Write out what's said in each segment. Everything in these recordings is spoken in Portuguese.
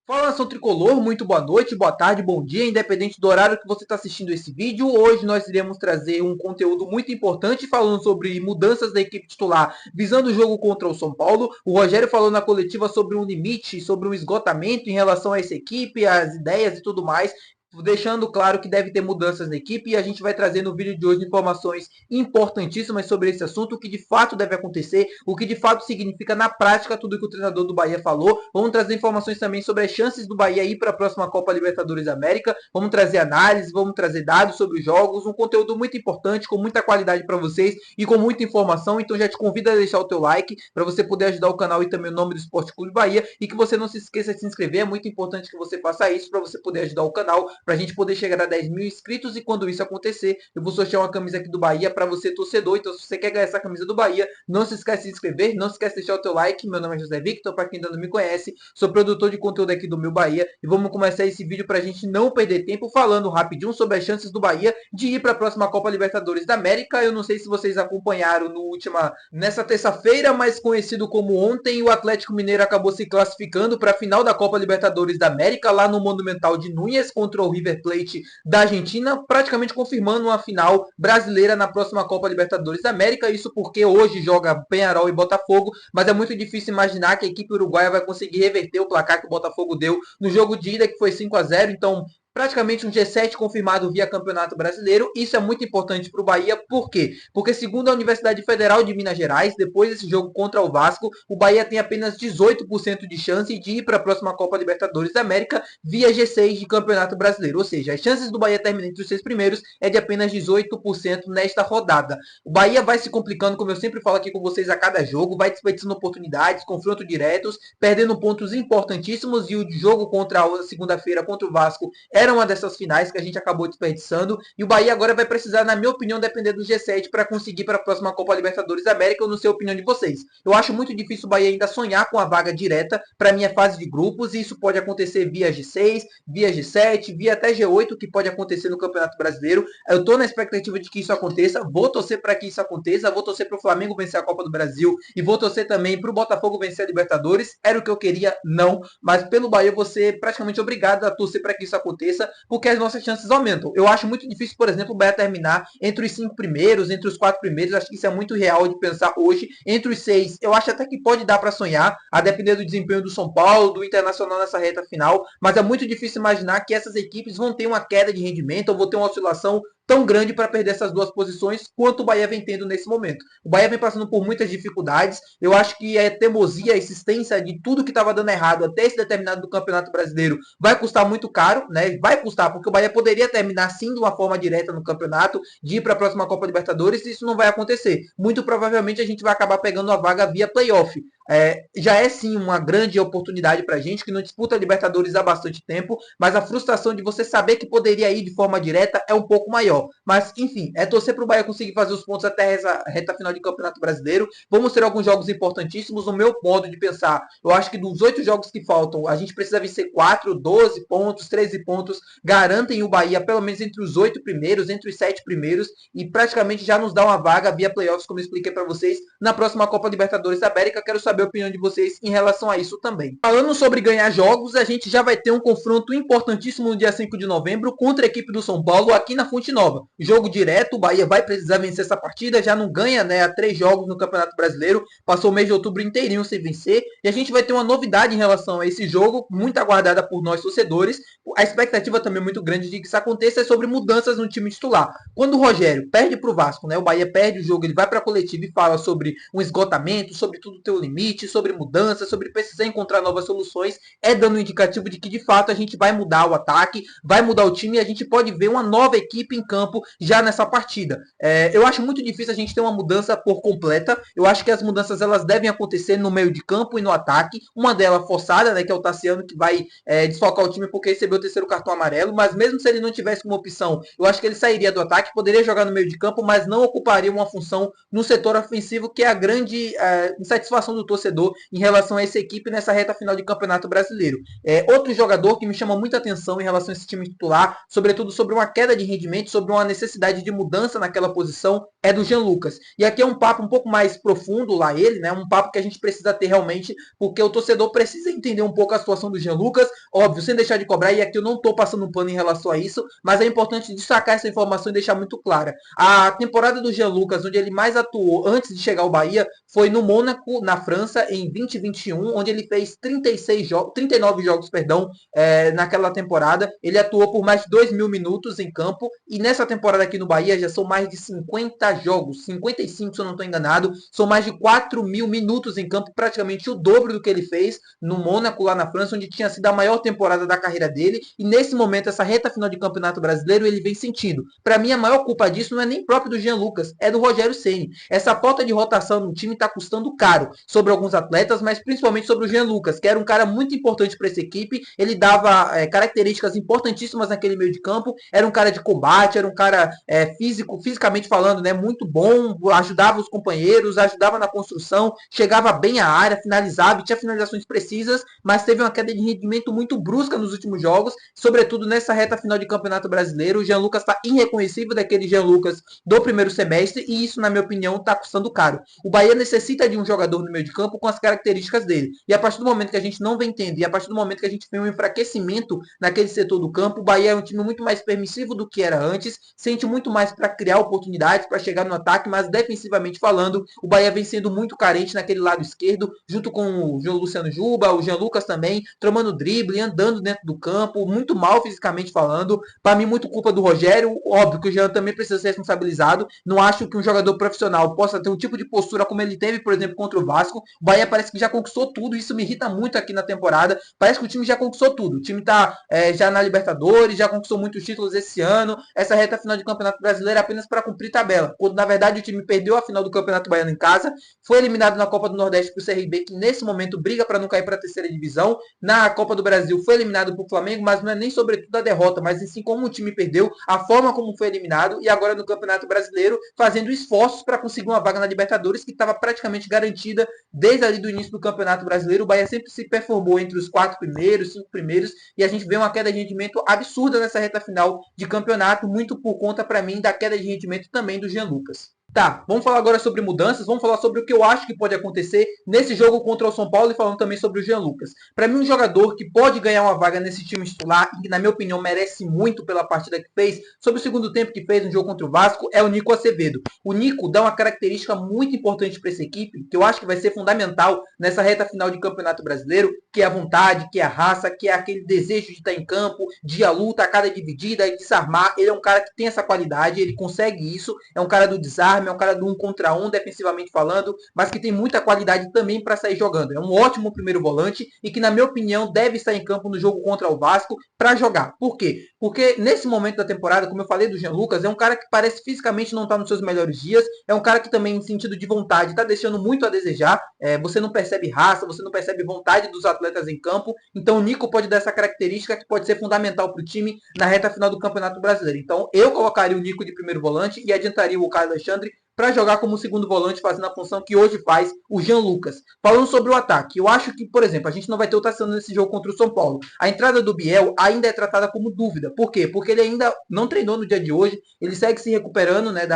Fala, nação tricolor, muito boa noite, boa tarde, bom dia, independente do horário que você está assistindo esse vídeo. Hoje nós iremos trazer um conteúdo muito importante falando sobre mudanças da equipe titular visando o jogo contra o São Paulo. O Rogério falou na coletiva sobre um limite, sobre um esgotamento em relação a essa equipe, as ideias e tudo mais, deixando claro que deve ter mudanças na equipe, e a gente vai trazer no vídeo de hoje informações importantíssimas sobre esse assunto, o que de fato deve acontecer, o que de fato significa na prática tudo que o treinador do Bahia falou. Vamos trazer informações também sobre as chances do Bahia ir para a próxima Copa Libertadores da América, vamos trazer análise, vamos trazer dados sobre os jogos, um conteúdo muito importante, com muita qualidade para vocês e com muita informação. Então já te convido a deixar o teu like para você poder ajudar o canal e também o nome do Esporte Clube Bahia, e que você não se esqueça de se inscrever. É muito importante que você faça isso para você poder ajudar o canal, para a gente poder chegar a 10 mil inscritos. E quando isso acontecer, eu vou sortear uma camisa aqui do Bahia para você, torcedor. Então, se você quer ganhar essa camisa do Bahia, não se esquece de se inscrever, não se esquece de deixar o teu like. Meu nome é José Victor, para quem ainda não me conhece, sou produtor de conteúdo aqui do Meu Bahia, e vamos começar esse vídeo para a gente não perder tempo falando rapidinho sobre as chances do Bahia de ir para a próxima Copa Libertadores da América. Eu não sei se vocês acompanharam nessa terça-feira, mais conhecido como ontem, o Atlético Mineiro acabou se classificando para a final da Copa Libertadores da América, lá no Monumental de Núñez, contra o River Plate da Argentina, praticamente confirmando uma final brasileira na próxima Copa Libertadores da América. Isso porque hoje joga Peñarol e Botafogo, mas é muito difícil imaginar que a equipe uruguaia vai conseguir reverter o placar que o Botafogo deu no jogo de ida, que foi 5-0. Então, praticamente um G7 confirmado via Campeonato Brasileiro. Isso é muito importante para o Bahia. Por quê? Porque, segundo a Universidade Federal de Minas Gerais, depois desse jogo contra o Vasco, o Bahia tem apenas 18% de chance de ir para a próxima Copa Libertadores da América via G6 de Campeonato Brasileiro. Ou seja, as chances do Bahia terminar entre os 6 primeiros é de apenas 18% nesta rodada. O Bahia vai se complicando, como eu sempre falo aqui com vocês a cada jogo, vai desperdiçando oportunidades, confrontos diretos, perdendo pontos importantíssimos, e o jogo contra a segunda-feira contra o Vasco era uma dessas finais que a gente acabou desperdiçando. E o Bahia agora vai precisar, na minha opinião, depender do G7 para conseguir para a próxima Copa Libertadores da América. Eu não sei a opinião de vocês. Eu acho muito difícil o Bahia ainda sonhar com a vaga direta para a minha fase de grupos, e isso pode acontecer via G6, via G7, via até G8, que pode acontecer no Campeonato Brasileiro. Eu estou na expectativa de que isso aconteça, vou torcer para que isso aconteça, vou torcer para o Flamengo vencer a Copa do Brasil e vou torcer também para o Botafogo vencer a Libertadores. Era o que eu queria? Não, mas pelo Bahia eu vou ser praticamente obrigado a torcer para que isso aconteça, porque as nossas chances aumentam. Eu acho muito difícil, por exemplo, o Bahia terminar entre os 5 primeiros, entre os 4 primeiros. Acho que isso é muito real de pensar hoje. Entre os 6, eu acho até que pode dar para sonhar, a depender do desempenho do São Paulo, do Internacional nessa reta final, mas é muito difícil imaginar que essas equipes vão ter uma queda de rendimento ou vão ter uma oscilação tão grande para perder essas duas posições quanto o Bahia vem tendo nesse momento. O Bahia vem passando por muitas dificuldades. Eu acho que a teimosia, a insistência de tudo que estava dando errado até esse determinado do Campeonato Brasileiro vai custar muito caro, né? Vai custar, porque o Bahia poderia terminar sim de uma forma direta no campeonato, de ir para a próxima Copa Libertadores, e isso não vai acontecer. Muito provavelmente a gente vai acabar pegando a vaga via playoff. Já é sim uma grande oportunidade para a gente que não disputa a Libertadores há bastante tempo, mas a frustração de você saber que poderia ir de forma direta é um pouco maior. Mas enfim, é torcer para o Bahia conseguir fazer os pontos até essa reta final de Campeonato Brasileiro. Vamos ter alguns jogos importantíssimos. No meu modo de pensar, eu acho que dos 8 jogos que faltam, a gente precisa vencer 4, 12 pontos, 13 pontos, garantem o Bahia pelo menos entre os 8 primeiros, entre os 7 primeiros, e praticamente já nos dá uma vaga via playoffs, como eu expliquei para vocês, na próxima Copa Libertadores da América. Quero saber a opinião de vocês em relação a isso também. Falando sobre ganhar jogos, a gente já vai ter um confronto importantíssimo no dia 5 de novembro contra a equipe do São Paulo aqui na Fonte Nova. Jogo direto, o Bahia vai precisar vencer essa partida, já não ganha, né, há 3 jogos no Campeonato Brasileiro, passou o mês de outubro inteirinho sem vencer, e a gente vai ter uma novidade em relação a esse jogo, muito aguardada por nós torcedores. A expectativa também é muito grande de que isso aconteça, é sobre mudanças no time titular. Quando o Rogério perde para o Vasco, né, o Bahia perde o jogo, ele vai para a coletiva e fala sobre um esgotamento, sobre tudo ter um limite, sobre mudanças, sobre precisar encontrar novas soluções, é dando um indicativo de que de fato a gente vai mudar o ataque, vai mudar o time, e a gente pode ver uma nova equipe em campo já nessa partida. Eu acho muito difícil a gente ter uma mudança por completa. Eu acho que as mudanças elas devem acontecer no meio de campo e no ataque. Uma delas forçada, né, que é o Tassiano, que vai desfocar o time porque recebeu o terceiro cartão amarelo, mas mesmo se ele não tivesse como opção, eu acho que ele sairia do ataque, poderia jogar no meio de campo, mas não ocuparia uma função no setor ofensivo, que é a grande insatisfação do torcedor em relação a essa equipe nessa reta final de Campeonato Brasileiro. Outro jogador que me chama muita atenção em relação a esse time titular, sobretudo sobre uma queda de rendimento, sobre uma necessidade de mudança naquela posição, é do Jean Lucas. E aqui é um papo um pouco mais profundo lá ele, né? Um papo que a gente precisa ter realmente, porque o torcedor precisa entender um pouco a situação do Jean Lucas, óbvio, sem deixar de cobrar, e aqui eu não estou passando um pano em relação a isso, mas é importante destacar essa informação e deixar muito clara. A temporada do Jean Lucas, onde ele mais atuou antes de chegar ao Bahia, foi no Mônaco, na França, em 2021, onde ele fez 39 jogos, naquela temporada. Ele atuou por mais de 2.000 minutos em campo, e nessa temporada aqui no Bahia já são mais de 50 jogos, 55 se eu não estou enganado, são mais de 4.000 minutos em campo, praticamente o dobro do que ele fez no Mônaco, lá na França, onde tinha sido a maior temporada da carreira dele, e nesse momento, essa reta final de Campeonato Brasileiro, ele vem sentindo. Para mim, a maior culpa disso não é nem próprio do Jean Lucas, é do Rogério Ceni. Essa falta de rotação no time está custando caro sobre alguns atletas, mas principalmente sobre o Jean Lucas, que era um cara muito importante para essa equipe. Ele dava características importantíssimas naquele meio de campo, era um cara de combate, era um cara fisicamente falando, né, muito bom, ajudava os companheiros, ajudava na construção, chegava bem à área, finalizava, tinha finalizações precisas, mas teve uma queda de rendimento muito brusca nos últimos jogos, sobretudo nessa reta final de Campeonato Brasileiro. O Jean Lucas está irreconhecível daquele Jean Lucas do primeiro semestre, e isso, na minha opinião, está custando caro. O Bahia necessita de um jogador no meio de campo com as características dele, e a partir do momento que a gente não vem tendo, e a partir do momento que a gente vê um enfraquecimento naquele setor do campo, o Bahia é um time muito mais permissivo do que era antes, sente muito mais para criar oportunidades, para chegar no ataque, mas defensivamente falando, o Bahia vem sendo muito carente naquele lado esquerdo, junto com o João Luciano Juba, o Jean Lucas também, tomando drible, andando dentro do campo, muito mal fisicamente falando. Para mim, muito culpa do Rogério. Óbvio que o Jean também precisa ser responsabilizado. Não acho que um jogador profissional possa ter um tipo de postura como ele teve, por exemplo, contra o Vasco. O Bahia parece que já conquistou tudo, isso me irrita muito aqui na temporada. Parece que o time já conquistou tudo. O time tá já na Libertadores, já conquistou muitos títulos esse ano. Essa reta final de Campeonato Brasileiro é apenas para cumprir tabela, quando na verdade o time perdeu a final do Campeonato Baiano em casa, foi eliminado na Copa do Nordeste pro CRB, que nesse momento briga para não cair para a terceira divisão. Na Copa do Brasil foi eliminado pro Flamengo, mas não é nem sobretudo a derrota, mas sim como o time perdeu, a forma como foi eliminado, e agora no Campeonato Brasileiro fazendo esforços para conseguir uma vaga na Libertadores, que estava praticamente garantida desde ali do início do Campeonato Brasileiro. O Bahia sempre se performou entre os 4 primeiros, 5 primeiros, e a gente vê uma queda de rendimento absurda nessa reta final de campeonato, muito por conta, para mim, da queda de rendimento também do Jean Lucas. Tá, vamos falar agora sobre mudanças, vamos falar sobre o que eu acho que pode acontecer nesse jogo contra o São Paulo, e falando também sobre o Jean Lucas. Para mim, um jogador que pode ganhar uma vaga nesse time titular, e que na minha opinião merece muito pela partida que fez, sobre o segundo tempo que fez no jogo contra o Vasco, é o Nico Acevedo. O Nico dá uma característica muito importante para essa equipe, que eu acho que vai ser fundamental nessa reta final de Campeonato Brasileiro, que é a vontade, que é a raça, que é aquele desejo de estar em campo, de ir à luta, a cada dividida, e desarmar. Ele é um cara que tem essa qualidade, ele consegue isso, é um cara do desarme, é um cara do 1 contra 1, defensivamente falando, mas que tem muita qualidade também para sair jogando. É um ótimo primeiro volante e que, na minha opinião, deve estar em campo no jogo contra o Vasco para jogar. Por quê? Porque nesse momento da temporada, como eu falei do Jean Lucas, é um cara que parece fisicamente não estar nos seus melhores dias, é um cara que também, em sentido de vontade, está deixando muito a desejar. Você não percebe raça, você não percebe vontade dos atletas em campo. Então o Nico pode dar essa característica que pode ser fundamental para o time na reta final do Campeonato Brasileiro. Então eu colocaria o Nico de primeiro volante e adiantaria o Caio Alexandre para jogar como segundo volante, fazendo a função que hoje faz o Jean Lucas. Falando sobre o ataque, eu acho que, por exemplo, a gente não vai ter o Tassiano nesse jogo contra o São Paulo. A entrada do Biel ainda é tratada como dúvida. Por quê? Porque ele ainda não treinou no dia de hoje, ele segue se recuperando, né,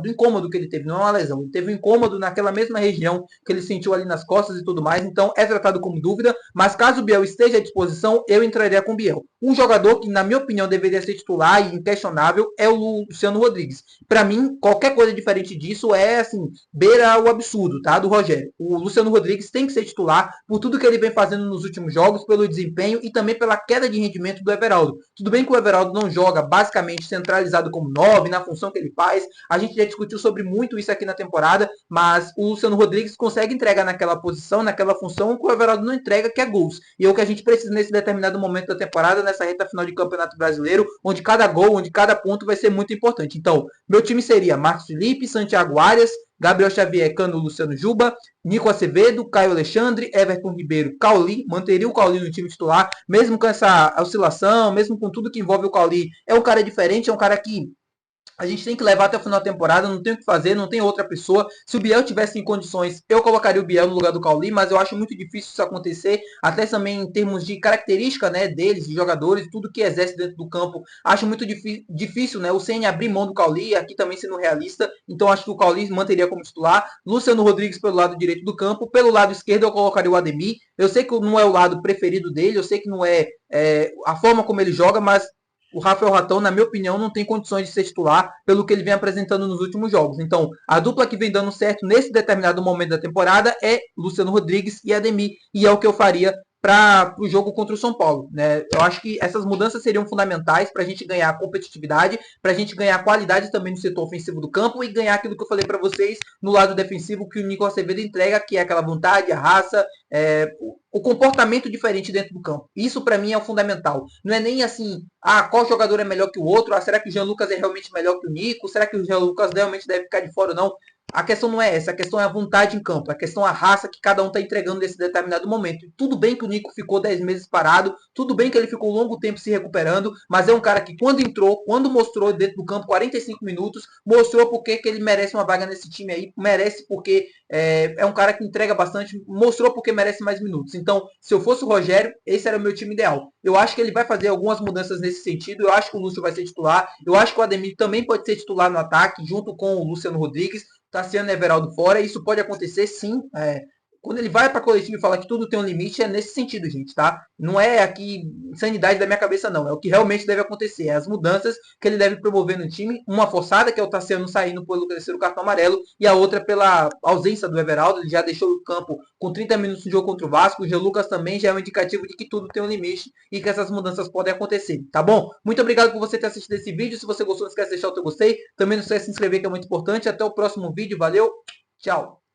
do incômodo que ele teve, não é uma lesão. Ele teve um incômodo naquela mesma região que ele sentiu ali nas costas e tudo mais, então é tratado como dúvida, mas caso o Biel esteja à disposição, eu entraria com o Biel. Um jogador que, na minha opinião, deveria ser titular e inquestionável é o Luciano Rodrigues. Para mim, qualquer coisa diferente disso é, assim, beira o absurdo, tá, do Rogério. O Luciano Rodrigues tem que ser titular por tudo que ele vem fazendo nos últimos jogos, pelo desempenho e também pela queda de rendimento do Everaldo. Tudo bem que o Everaldo não joga basicamente centralizado como 9, na função que ele faz, a gente já discutiu sobre muito isso aqui na temporada, mas o Luciano Rodrigues consegue entregar naquela posição, naquela função que o Everaldo não entrega, que é gols. E é o que a gente precisa nesse determinado momento da temporada, nessa reta final de Campeonato Brasileiro, onde cada gol, onde cada ponto vai ser muito importante. Então, meu time seria Marcos Felipe, Santiago Arias, Gabriel Xavier, Cano, Luciano Juba, Nico Acevedo, Caio Alexandre, Everton Ribeiro, Cauli. Manteria o Cauli no time titular, mesmo com essa oscilação, mesmo com tudo que envolve o Cauli. É um cara diferente, é um cara que A gente tem que levar até o final da temporada, não tem o que fazer, não tem outra pessoa. Se o Biel tivesse em condições, eu colocaria o Biel no lugar do Cauli, mas eu acho muito difícil isso acontecer, até também em termos de característica, né, deles, de jogadores, tudo que exerce dentro do campo. Acho muito difícil, né, o CN abrir mão do Cauli, aqui também sendo realista, então acho que o Cauli manteria como titular. Luciano Rodrigues pelo lado direito do campo, pelo lado esquerdo eu colocaria o Ademir. Eu sei que não é o lado preferido dele, eu sei que não é a forma como ele joga, mas o Rafael Ratão, na minha opinião, não tem condições de ser titular pelo que ele vem apresentando nos últimos jogos. Então, a dupla que vem dando certo nesse determinado momento da temporada é Luciano Rodrigues e Ademir, e é o que eu faria para o jogo contra o São Paulo. Né? Eu acho que essas mudanças seriam fundamentais para a gente ganhar competitividade, para a gente ganhar qualidade também no setor ofensivo do campo e ganhar aquilo que eu falei para vocês no lado defensivo que o Nico Acevedo entrega, que é aquela vontade, a raça, o comportamento diferente dentro do campo. Isso para mim é o fundamental. Não é nem assim, qual jogador é melhor que o outro? Será que o Jean Lucas é realmente melhor que o Nico? Será que o Jean Lucas realmente deve ficar de fora ou não? A questão não é essa, a questão é a vontade em campo, a questão é a raça que cada um está entregando nesse determinado momento. E tudo bem que o Nico ficou 10 meses parado, tudo bem que ele ficou um longo tempo se recuperando, mas é um cara que quando entrou, quando mostrou dentro do campo 45 minutos, mostrou porque que ele merece uma vaga nesse time aí, merece porque é um cara que entrega bastante, mostrou porque merece mais minutos. Então, se eu fosse o Rogério, esse era o meu time ideal. Eu acho que ele vai fazer algumas mudanças nesse sentido, eu acho que o Lúcio vai ser titular, eu acho que o Ademir também pode ser titular no ataque, junto com o Luciano Rodrigues, Tassiano e Everaldo fora, isso pode acontecer sim. Quando ele vai para a coletiva e fala que tudo tem um limite, é nesse sentido, gente, tá? Não é aqui insanidade da minha cabeça, não. É o que realmente deve acontecer. É as mudanças que ele deve promover no time. Uma forçada, que é o Tassiano saindo pelo terceiro cartão amarelo, e a outra pela ausência do Everaldo. Ele já deixou o campo com 30 minutos de jogo contra o Vasco. O Jean Lucas também já é um indicativo de que tudo tem um limite e que essas mudanças podem acontecer, tá bom? Muito obrigado por você ter assistido esse vídeo. Se você gostou, não esquece de deixar o teu gostei. Também não esquece de se inscrever, que é muito importante. Até o próximo vídeo. Valeu, tchau!